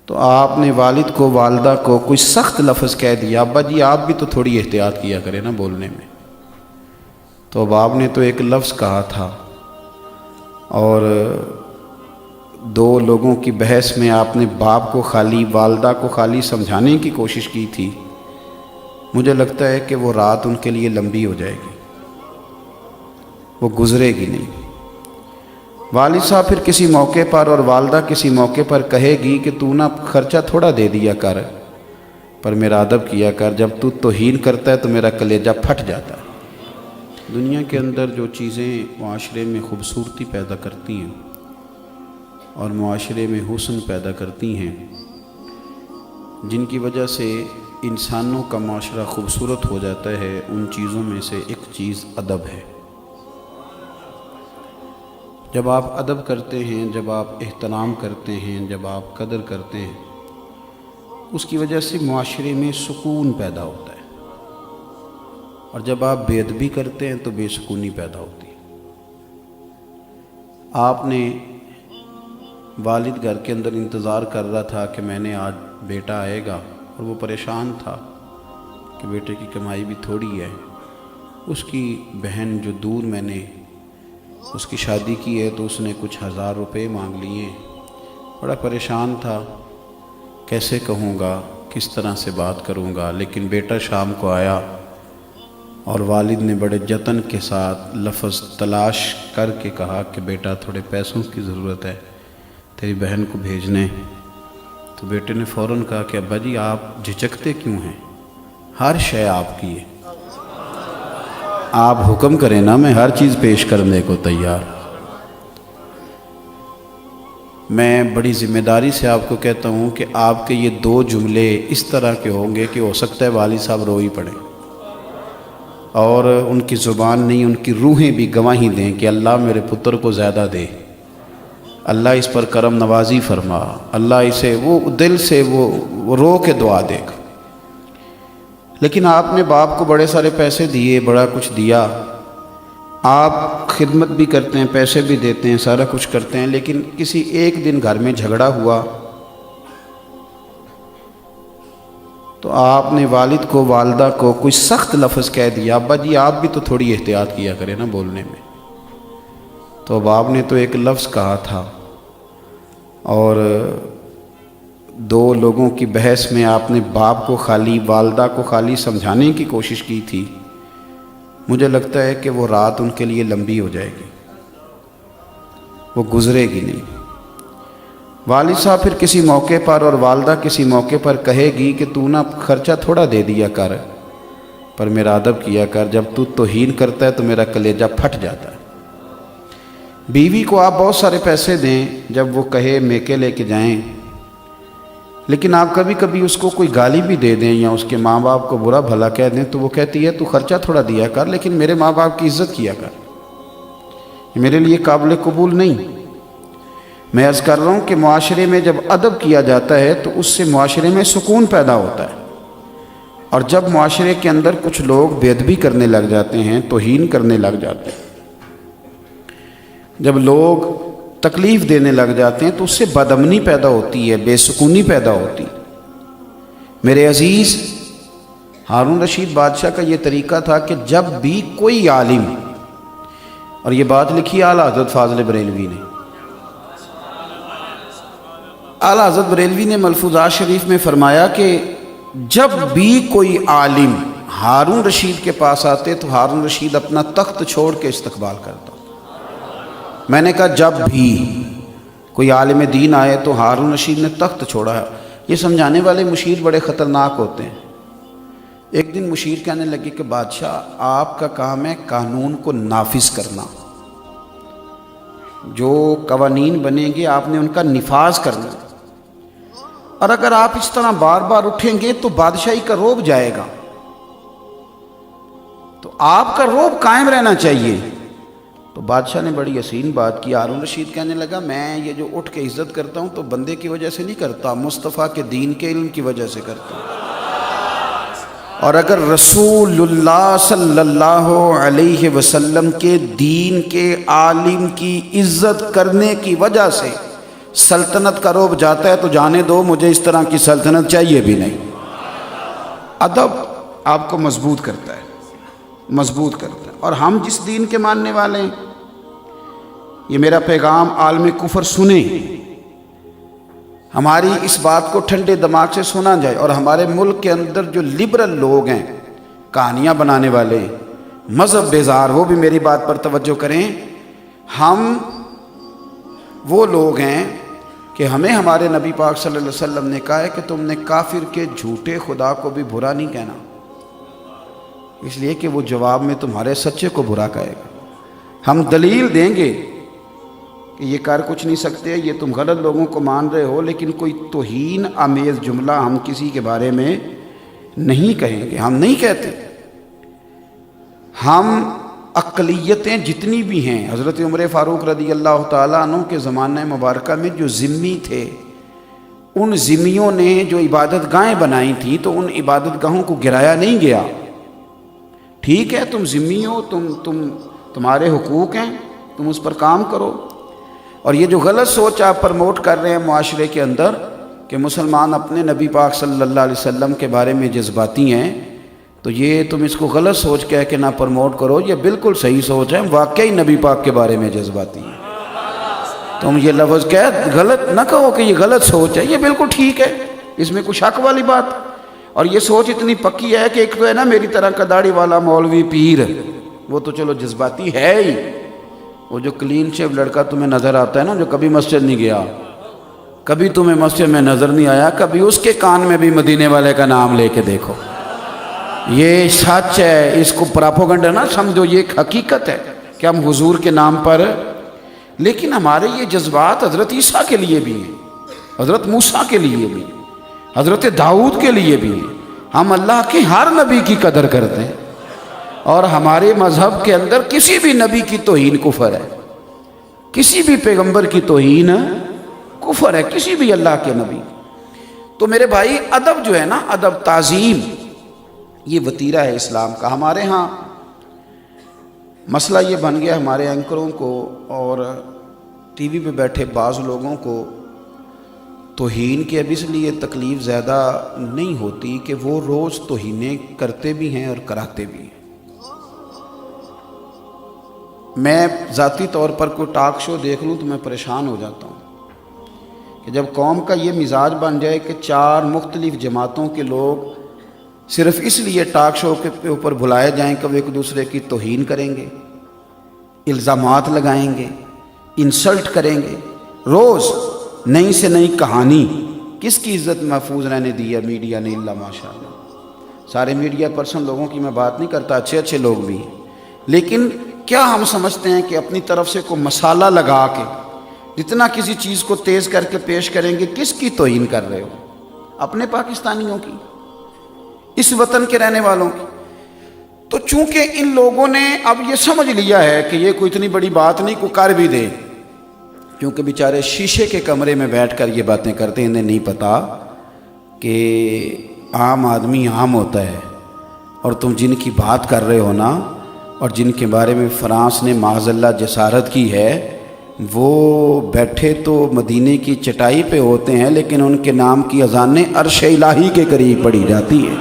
تو آپ نے والد کو والدہ کو کوئی سخت لفظ کہہ دیا، ابا جی آپ بھی تو تھوڑی احتیاط کیا کریں نا بولنے میں۔ تو اب آپ نے تو ایک لفظ کہا تھا اور دو لوگوں کی بحث میں آپ نے باپ کو خالی والدہ کو خالی سمجھانے کی کوشش کی تھی۔ مجھے لگتا ہے کہ وہ رات ان کے لیے لمبی ہو جائے گی، وہ گزرے گی نہیں۔ والد صاحب پھر کسی موقع پر اور والدہ کسی موقع پر کہے گی کہ تو نا خرچہ تھوڑا دے دیا کر، پر میرا ادب کیا کر، جب تو توہین کرتا ہے تو میرا کلیجہ پھٹ جاتا ہے۔ دنیا کے اندر جو چیزیں معاشرے میں خوبصورتی پیدا کرتی ہیں اور معاشرے میں حسن پیدا کرتی ہیں، جن کی وجہ سے انسانوں کا معاشرہ خوبصورت ہو جاتا ہے، ان چیزوں میں سے ایک چیز ادب ہے۔ جب آپ ادب کرتے ہیں، جب آپ احترام کرتے ہیں، جب آپ قدر کرتے ہیں، اس کی وجہ سے معاشرے میں سکون پیدا ہوتا ہے، اور جب آپ بے ادبی کرتے ہیں تو بے سکونی پیدا ہوتی ہے۔ آپ نے والد گھر کے اندر انتظار کر رہا تھا کہ میں نے آج بیٹا آئے گا، اور وہ پریشان تھا کہ بیٹے کی کمائی بھی تھوڑی ہے۔ اس کی بہن جو دور میں نے اس کی شادی کی ہے تو اس نے کچھ 1000 روپے مانگ لیے۔ بڑا پریشان تھا، کیسے کہوں گا، کس طرح سے بات کروں گا، لیکن بیٹا شام کو آیا اور والد نے بڑے جتن کے ساتھ لفظ تلاش کر کے کہا کہ بیٹا تھوڑے پیسوں کی ضرورت ہے تیری بہن کو بھیجنے۔ تو بیٹے نے فوراً کہا کہ ابا جی آپ جھجکتے کیوں ہیں، ہر شے آپ کی ہے، آپ حکم کریں نا، میں ہر چیز پیش کرنے کو تیار۔ میں بڑی ذمہ داری سے آپ کو کہتا ہوں کہ آپ کے یہ 2 جملے اس طرح کے ہوں گے کہ ہو سکتا ہے والد صاحب رو ہی پڑیں، اور ان کی زبان نہیں، ان کی روحیں بھی گواہی دیں کہ اللہ میرے پتر کو زیادہ دے، اللہ اس پر کرم نوازی فرما، اللہ اسے وہ دل سے وہ رو کے دعا دے گا۔ لیکن آپ نے باپ کو بڑے سارے پیسے دیے، بڑا کچھ دیا، آپ خدمت بھی کرتے ہیں، پیسے بھی دیتے ہیں، سارا کچھ کرتے ہیں، لیکن کسی ایک دن گھر میں جھگڑا ہوا تو آپ نے والد کو والدہ کو کوئی سخت لفظ کہہ دیا، ابا جی آپ بھی تو تھوڑی احتیاط کیا کریں نا بولنے میں۔ تو اب آپ نے تو ایک لفظ کہا تھا اور 2 لوگوں کی بحث میں آپ نے باپ کو خالی والدہ کو خالی سمجھانے کی کوشش کی تھی۔ مجھے لگتا ہے کہ وہ رات ان کے لیے لمبی ہو جائے گی، وہ گزرے گی نہیں۔ والد صاحب پھر کسی موقع پر اور والدہ کسی موقع پر کہے گی کہ تو نا خرچہ تھوڑا دے دیا کر، پر میرا ادب کیا کر، جب تو توہین کرتا ہے تو میرا کلیجہ پھٹ جاتا ہے۔ بیوی کو آپ بہت سارے پیسے دیں، جب وہ کہے میکے لے کے جائیں، لیکن آپ کبھی کبھی اس کو کوئی گالی بھی دے دیں یا اس کے ماں باپ کو برا بھلا کہہ دیں تو وہ کہتی ہے تو خرچہ تھوڑا دیا کر، لیکن میرے ماں باپ کی عزت کیا کر، یہ میرے لیے قابل قبول نہیں۔ میں عرض کر رہا ہوں کہ معاشرے میں جب ادب کیا جاتا ہے تو اس سے معاشرے میں سکون پیدا ہوتا ہے، اور جب معاشرے کے اندر کچھ لوگ بے ادبی کرنے لگ جاتے ہیں، توہین کرنے لگ جاتے ہیں، جب لوگ تکلیف دینے لگ جاتے ہیں تو اس سے بدامنی پیدا ہوتی ہے، بے سکونی پیدا ہوتی ہے۔ میرے عزیز، ہارون رشید بادشاہ کا یہ طریقہ تھا کہ جب بھی کوئی عالم، اور یہ بات لکھی اعلیٰ حضرت فاضل بریلوی نے، اعلیٰ حضرت بریلوی نے ملفوظات شریف میں فرمایا کہ جب بھی کوئی عالم ہارون رشید کے پاس آتے تو ہارون رشید اپنا تخت چھوڑ کے استقبال کرتا۔ میں نے کہا جب بھی کوئی عالم دین آئے تو ہارون رشید نے تخت چھوڑا ہے۔ یہ سمجھانے والے مشیر بڑے خطرناک ہوتے ہیں۔ ایک دن مشیر کہنے لگے کہ بادشاہ آپ کا کام ہے قانون کو نافذ کرنا، جو قوانین بنیں گے آپ نے ان کا نفاذ کرنا، اور اگر آپ اس طرح بار بار اٹھیں گے تو بادشاہی کا رعب جائے گا، تو آپ کا رعب قائم رہنا چاہیے۔ تو بادشاہ نے بڑی حسین بات کی۔ ہارون رشید کہنے لگا میں یہ جو اٹھ کے عزت کرتا ہوں تو بندے کی وجہ سے نہیں کرتا، مصطفیٰ کے دین کے علم کی وجہ سے کرتا ہوں، اور اگر رسول اللہ صلی اللہ علیہ وسلم کے دین کے عالم کی عزت کرنے کی وجہ سے سلطنت کا رعب جاتا ہے تو جانے دو، مجھے اس طرح کی سلطنت چاہیے بھی نہیں۔ ادب آپ کو مضبوط کرتا ہے، مضبوط کرتا ہے۔ اور ہم جس دین کے ماننے والے ہیں، یہ میرا پیغام عالم کفر سنیں، ہماری اس بات کو ٹھنڈے دماغ سے سنا جائے، اور ہمارے ملک کے اندر جو لبرل لوگ ہیں، کہانیاں بنانے والے، مذہب بیزار، وہ بھی میری بات پر توجہ کریں۔ ہم وہ لوگ ہیں کہ ہمیں ہمارے نبی پاک صلی اللہ علیہ وسلم نے کہا ہے کہ تم نے کافر کے جھوٹے خدا کو بھی برا نہیں کہنا، اس لیے کہ وہ جواب میں تمہارے سچے کو برا کہے گا۔ ہم دلیل دیں گے کہ یہ کر کچھ نہیں سکتے، یہ تم غلط لوگوں کو مان رہے ہو، لیکن کوئی توہین آمیز جملہ ہم کسی کے بارے میں نہیں کہیں گے، ہم نہیں کہتے۔ ہم اقلیتیں جتنی بھی ہیں، حضرت عمر فاروق رضی اللہ تعالیٰ عنہ کے زمانہ مبارکہ میں جو ذمی تھے، ان ذمیوں نے جو عبادت گاہیں بنائی تھیں تو ان عبادت گاہوں کو گرایا نہیں گیا۔ ٹھیک ہے، تم ذمی ہو، تمہارے حقوق ہیں، تم اس پر کام کرو۔ اور یہ جو غلط سوچ آپ پرموٹ کر رہے ہیں معاشرے کے اندر کہ مسلمان اپنے نبی پاک صلی اللہ علیہ وسلم کے بارے میں جذباتی ہیں، تو یہ تم اس کو غلط سوچ کہہ کے نہ پرموٹ کرو، یہ بالکل صحیح سوچ ہے، واقعی نبی پاک کے بارے میں جذباتی ہیں۔ تم یہ لفظ کہہ غلط نہ کہو کہ یہ غلط سوچ ہے، یہ بالکل ٹھیک ہے، اس میں کوئی شک والی بات۔ اور یہ سوچ اتنی پکی ہے کہ ایک تو ہے نا میری طرح کا داڑھی والا مولوی پیر، وہ تو چلو جذباتی ہے ہی، وہ جو کلین شیو لڑکا تمہیں نظر آتا ہے نا، جو کبھی مسجد نہیں گیا، کبھی تمہیں مسجد میں نظر نہیں آیا، کبھی اس کے کان میں بھی مدینے والے کا نام لے کے دیکھو، یہ سچ ہے، اس کو پراپوگنڈا نہ سمجھو، یہ ایک حقیقت ہے کہ ہم حضور کے نام پر، لیکن ہمارے یہ جذبات حضرت عیسیٰ کے لیے بھی ہیں، حضرت موسیٰ کے لیے بھی ہیں، حضرت داؤد کے لیے بھی ہیں۔ ہم اللہ کے ہر نبی کی قدر کرتے ہیں، اور ہمارے مذہب کے اندر کسی بھی نبی کی توہین کفر ہے، کسی بھی پیغمبر کی توہین کفر ہے، کسی بھی اللہ کے نبی۔ تو میرے بھائی، ادب جو ہے نا، ادب، تعظیم، یہ وتیرہ ہے اسلام کا۔ ہمارے ہاں مسئلہ یہ بن گیا، ہمارے اینکروں کو اور ٹی وی پہ بیٹھے بعض لوگوں کو توہین کی اب اس لیے تکلیف زیادہ نہیں ہوتی کہ وہ روز توہینیں کرتے بھی ہیں اور کراتے بھی ہیں۔ میں ذاتی طور پر کوئی ٹاک شو دیکھ لوں تو میں پریشان ہو جاتا ہوں کہ جب قوم کا یہ مزاج بن جائے کہ 4 مختلف جماعتوں کے لوگ صرف اس لیے ٹاک شو کے اوپر بلائے جائیں کہ وہ ایک دوسرے کی توہین کریں گے، الزامات لگائیں گے، انسلٹ کریں گے، روز نئی سے نئی کہانی۔ کس کی عزت محفوظ رہنے دی ہے میڈیا نے؟ اللہ ماشاءاللہ، سارے میڈیا پرسن لوگوں کی میں بات نہیں کرتا، اچھے اچھے لوگ بھی ہیں، لیکن کیا ہم سمجھتے ہیں کہ اپنی طرف سے کوئی مسالہ لگا کے جتنا کسی چیز کو تیز کر کے پیش کریں گے؟ کس کی توہین کر رہے ہو؟ اپنے پاکستانیوں کی، اس وطن کے رہنے والوں کی۔ تو چونکہ ان لوگوں نے اب یہ سمجھ لیا ہے کہ یہ کوئی اتنی بڑی بات نہیں، کو کر بھی دے، کیونکہ بیچارے شیشے کے کمرے میں بیٹھ کر یہ باتیں کرتے ہیں، انہیں نہیں پتا کہ عام آدمی عام ہوتا ہے، اور تم جن کی بات کر رہے ہو نا، اور جن کے بارے میں فرانس نے معاذ اللہ جسارت کی ہے، وہ بیٹھے تو مدینے کی چٹائی پہ ہوتے ہیں، لیکن ان کے نام کی اذانیں عرش الہی کے قریب پڑھی جاتی ہیں۔